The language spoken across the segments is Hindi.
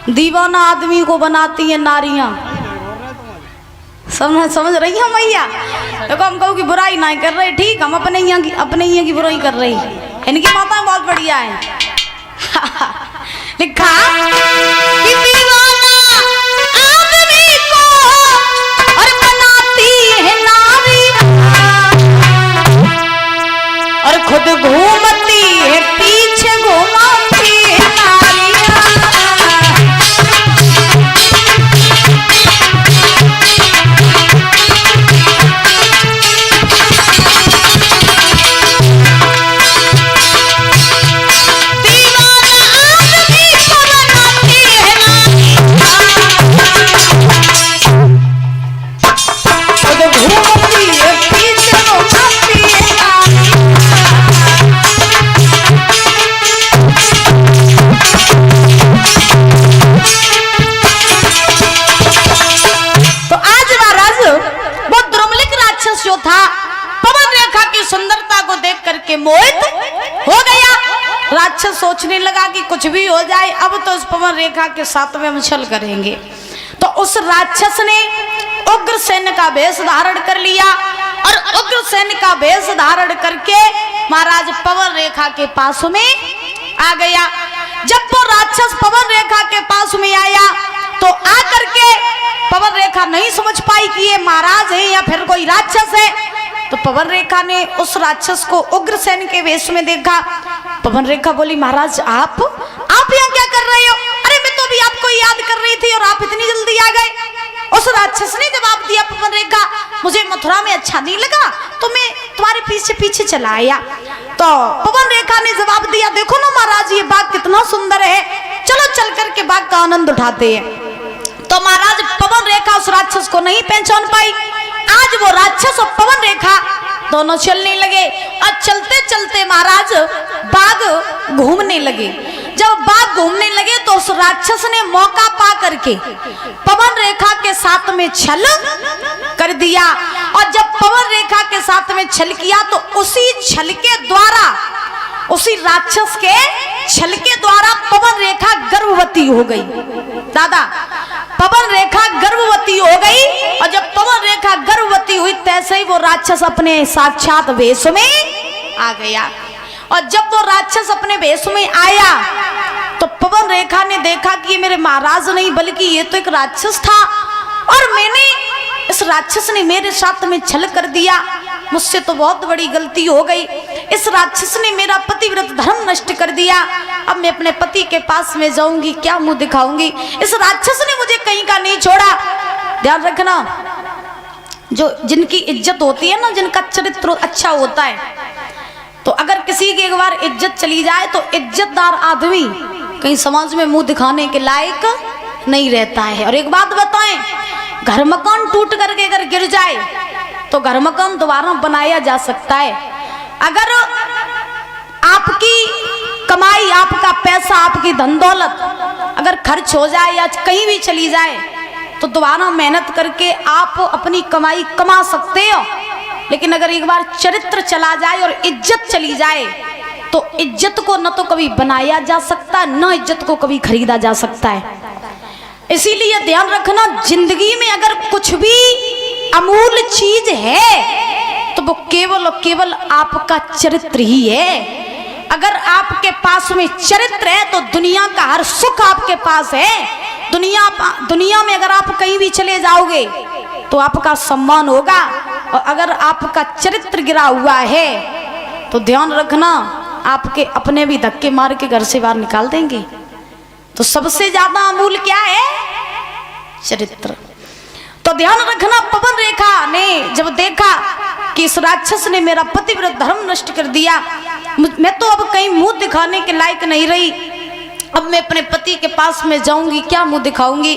दीवाना आदमी को बनाती है नारियां। समझ रही हैं मैया? देखो हम कहूँ कि बुराई नहीं कर रहे, ठीक, हम अपने यहाँ की बुराई कर रही। इनकी माता बहुत बढ़िया है। लिखा कि दीवाना आदमी को और बनाती है नारियां, और खुद घूमती है पीछे घुमाती है नारियां। मोहित हो गया। राक्षस सोचने लगा कि कुछ भी हो जाए, अब तो उस पवन रेखा के साथ में हम छल करेंगे। तो उस राक्षस ने उग्रसेन का वेश धारण कर लिया और उग्रसेन का वेश धारण करके महाराज पवन रेखा के पास में आ गया। जब वो राक्षस पवन रेखा के पास में आया तो आकर के पवन रेखा नहीं समझ पाई कि ये महाराज है या फिर कोई राक्षस है। तो पवन रेखा ने उस राक्षस को उग्रसेन के वेश में देखा। पवन रेखा बोली, महाराज आप यहाँ क्या कर रहे हो? अरे मैं तो अभी आपको याद कर रही थी और आप इतनी जल्दी आ गए। उस राक्षस ने जवाब दिया, पवन रेखा मुझे मथुरा में अच्छा नहीं लगा तो मैं तुम्हारे पीछे पीछे चला आया। तो पवन रेखा ने जवाब दिया, देखो ना महाराज ये बाग कितना सुंदर है, चलो चल करके बाग का आनंद उठाते हैं। तो महाराज पवन रेखा उस राक्षस को नहीं पहचान पाई। आज वो राक्षस और पवन रेखा दोनों चलने लगे और चलते चलते महाराज बाग घूमने लगे। जब बाग घूमने लगे तो उस राक्षस ने मौका पा करके पवन रेखा के साथ में छल कर दिया। और जब पवन रेखा के साथ में छल किया तो उसी छल के द्वारा, उसी राक्षस के छल के द्वारा पवन रेखा गर्भवती हो गई। दादा पवन रेखा गर्भवती हो गई और जब पवन रेखा गर्भवती हुई तैसे ही वो राक्षस अपने साक्षात वेश में आ गया। और जब वो राक्षस अपने वेश में आया तो पवन रेखा ने देखा कि ये मेरे महाराज नहीं बल्कि ये तो एक राक्षस था और मैंने इस राक्षस ने मेरे साथ में छल कर दिया, मुझसे तो बहुत बड़ी गलती हो गई। इस राक्षस ने मेरा पतिव्रत धर्म नष्ट कर दिया। अब मैं अपने पति के पास में जाऊंगी, क्या मुंह दिखाऊंगी? इस राक्षस ने मुझे कहीं का नहीं छोड़ा। ध्यान रखना, जो जिनकी इज्जत होती है ना, जिनका चरित्र अच्छा होता है, तो अगर किसी की एक बार इज्जत चली जाए तो इज्जतदार आदमी कहीं समाज में मुंह दिखाने के लायक नहीं रहता है। और एक बात बताएं, घर मकान टूट करके अगर गिर जाए तो घर मकान दोबारा बनाया जा सकता है। अगर आपकी कमाई, आपका पैसा, आपकी धन दौलत अगर खर्च हो जाए या कहीं भी चली जाए तो दोबारा मेहनत करके आप अपनी कमाई कमा सकते हो। लेकिन अगर एक बार चरित्र चला जाए और इज्जत चली जाए तो इज्जत को न तो कभी बनाया जा सकता, न इज्जत को कभी खरीदा जा सकता है। इसीलिए ध्यान रखना, जिंदगी में अगर कुछ भी अमूल्य चीज है तो वो केवल और केवल आपका चरित्र ही है। अगर आपके पास में चरित्र है तो दुनिया का हर सुख आपके पास है। दुनिया में अगर आप कहीं भी चले जाओगे तो आपका सम्मान होगा, और अगर आपका चरित्र गिरा हुआ है तो ध्यान रखना आपके अपने भी धक्के मार के घर से बाहर निकाल देंगे। तो सबसे ज्यादा अमूल्य क्या है? चरित्र। तो ध्यान रखना, पवन रेखा ने जब देखा कि इस राक्षस ने मेरा पतिव्रत धर्म नष्ट कर दिया, मैं तो अब कहीं मुंह दिखाने के लायक नहीं रही, अब मैं अपने पति के पास में जाऊंगी, क्या मुंह दिखाऊंगी?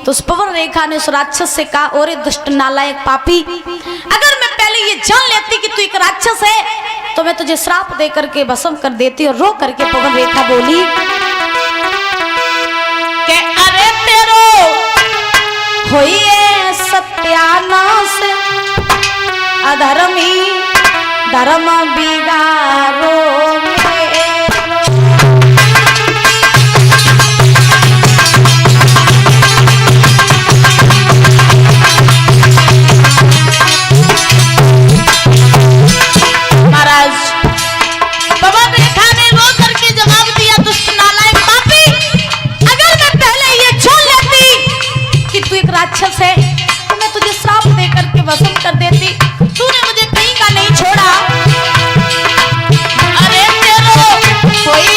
तो उस पवन रेखा ने उस राक्षस से कहा, ओरे दुष्ट नालायक पापी, अगर मैं पहले ये जान लेती कि तू एक राक्षस है तो मैं तुझे श्राप दे करके भस्म कर देती। और रो करके पवन रेखा बोली कि अरे तेरो होइए सत्यानाश, अधर्मी धर्म बिगाड़ो। राक्षस है तो मैं तुझे श्राप दे करके वसूल कर देती, तूने मुझे कहीं का नहीं छोड़ा। अरे तेरो कोई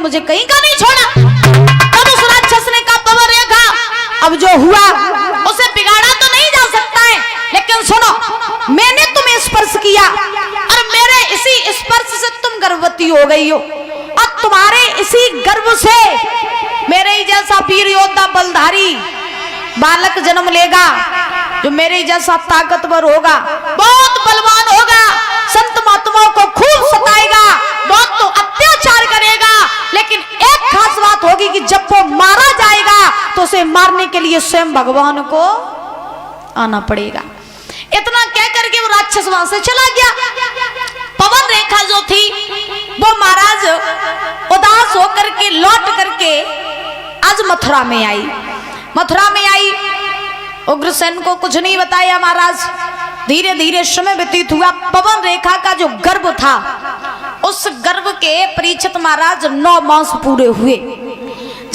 मुझे कहीं का नहीं छोड़ा। तब उस राक्षस ने कहा पवन रेखा, अब जो हुआ उसे बिगाड़ा तो नहीं जा सकता है, लेकिन सुनो, मैंने तुम्हें स्पर्श किया और मेरे इसी स्पर्श से तुम गर्भवती हो गई हो और तुम्हारे इसी गर्भ से मेरे ही जैसा वीर योद्धा बलधारी बालक जन्म लेगा, जो मेरे ही जैसा ताकतवर होगा, बहुत बलवान होगा, संत महात्माओं को खूब सताएगा, बहुत तो अत्याचार करेगा। लेकिन एक खास बात होगी कि जब वो मारा जाएगा तो उसे मारने के लिए स्वयं भगवान को आना पड़ेगा। इतना कह करके वो राक्षस वहां से चला गया। पवन रेखा जो थी वो महाराज उदास होकर के लौट करके आज मथुरा में आई। मथुरा में आई, उग्रसेन को कुछ नहीं बताया महाराज। धीरे धीरे समय व्यतीत हुआ। पवन रेखा का जो गर्भ था उस गर्भ के परीक्षित महाराज 9 मास पूरे हुए।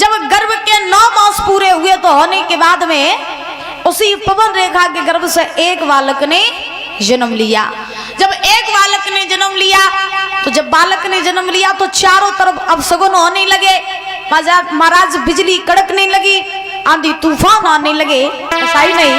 जब गर्भ के 9 मास पूरे हुए तो होने के बाद में उसी पवन रेखा के गर्भ से एक बालक ने जन्म लिया। जब एक बालक ने जन्म लिया तो जब बालक ने जन्म लिया तो चारों तरफ अपशगुन होने लगे। महाराज बिजली कड़कने लगी, आंधी तूफान आने लगे। ऐसा ही नहीं,